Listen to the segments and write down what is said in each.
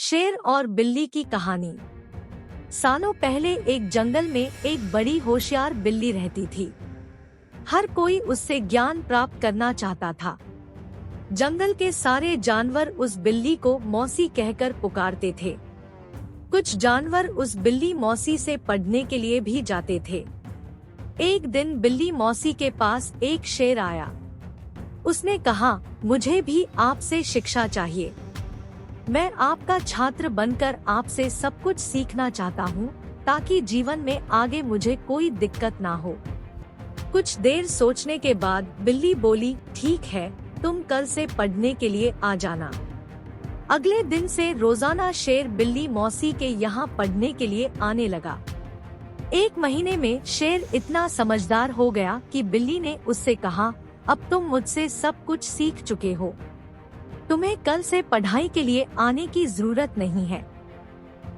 शेर और बिल्ली की कहानी। सालों पहले एक जंगल में एक बड़ी होशियार बिल्ली रहती थी। हर कोई उससे ज्ञान प्राप्त करना चाहता था। जंगल के सारे जानवर उस बिल्ली को मौसी कहकर पुकारते थे। कुछ जानवर उस बिल्ली मौसी से पढ़ने के लिए भी जाते थे। एक दिन बिल्ली मौसी के पास एक शेर आया। उसने कहा, मुझे भी आपसे शिक्षा चाहिए। मैं आपका छात्र बनकर आपसे सब कुछ सीखना चाहता हूँ, ताकि जीवन में आगे मुझे कोई दिक्कत ना हो। कुछ देर सोचने के बाद बिल्ली बोली, ठीक है, तुम कल से पढ़ने के लिए आ जाना। अगले दिन से रोजाना शेर बिल्ली मौसी के यहाँ पढ़ने के लिए आने लगा। एक महीने में शेर इतना समझदार हो गया कि बिल्ली ने उससे कहा, अब तुम मुझसे सब कुछ सीख चुके हो, तुम्हें कल से पढ़ाई के लिए आने की जरूरत नहीं है।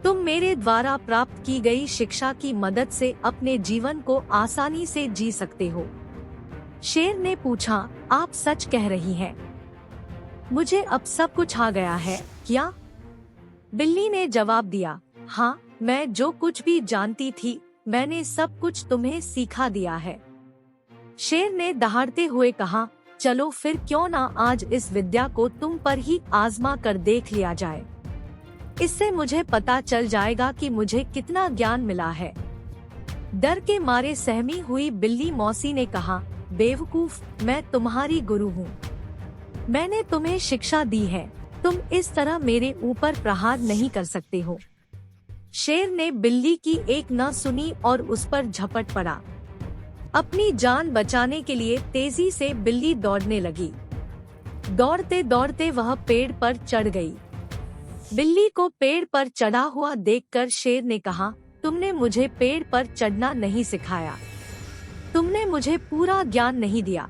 तुम मेरे द्वारा प्राप्त की गई शिक्षा की मदद से अपने जीवन को आसानी से जी सकते हो। शेर ने पूछा, आप सच कह रही हैं? मुझे अब सब कुछ आ गया है क्या? बिल्ली ने जवाब दिया, हाँ, मैं जो कुछ भी जानती थी मैंने सब कुछ तुम्हें सिखा दिया है। शेर ने दहाड़ते हुए कहा, चलो फिर क्यों ना आज इस विद्या को तुम पर ही आजमा कर देख लिया जाए। इससे मुझे पता चल जाएगा कि मुझे कितना ज्ञान मिला है। डर के मारे सहमी हुई बिल्ली मौसी ने कहा, बेवकूफ, मैं तुम्हारी गुरु हूँ। मैंने तुम्हें शिक्षा दी है, तुम इस तरह मेरे ऊपर प्रहार नहीं कर सकते हो। शेर ने बिल्ली की एक न सुनी और उस पर झपट पड़ा। अपनी जान बचाने के लिए तेजी से बिल्ली दौड़ने लगी। दौड़ते दौड़ते वह पेड़ पर चढ़ गई। बिल्ली को पेड़ पर चढ़ा हुआ देखकर शेर ने कहा, तुमने मुझे पेड़ पर चढ़ना नहीं सिखाया, तुमने मुझे पूरा ज्ञान नहीं दिया।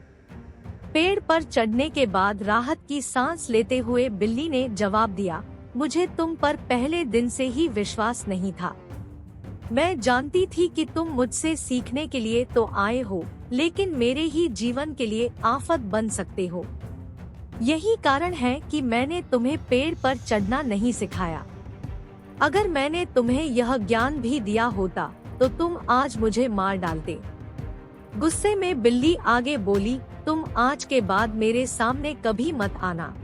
पेड़ पर चढ़ने के बाद राहत की सांस लेते हुए बिल्ली ने जवाब दिया, मुझे तुम पर पहले दिन से ही विश्वास नहीं था। मैं जानती थी कि तुम मुझसे सीखने के लिए तो आए हो, लेकिन मेरे ही जीवन के लिए आफत बन सकते हो। यही कारण है कि मैंने तुम्हें पेड़ पर चढ़ना नहीं सिखाया। अगर मैंने तुम्हें यह ज्ञान भी दिया होता तो तुम आज मुझे मार डालते। गुस्से में बिल्ली आगे बोली, तुम आज के बाद मेरे सामने कभी मत आना।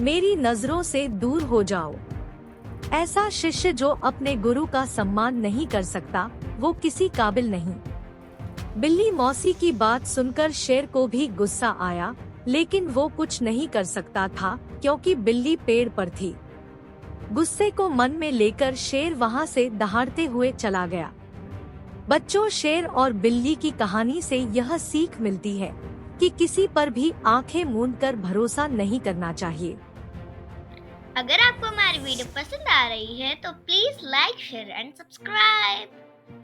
मेरी नजरों से दूर हो जाओ। ऐसा शिष्य जो अपने गुरु का सम्मान नहीं कर सकता, वो किसी काबिल नहीं। बिल्ली मौसी की बात सुनकर शेर को भी गुस्सा आया, लेकिन वो कुछ नहीं कर सकता था क्योंकि बिल्ली पेड़ पर थी। गुस्से को मन में लेकर शेर वहाँ से दहाड़ते हुए चला गया। बच्चों, शेर और बिल्ली की कहानी से यह सीख मिलती है कि किसी पर भी आंखें मूंदकर भरोसा नहीं करना चाहिए। अगर आपको हमारी वीडियो पसंद आ रही है तो please like, share and subscribe.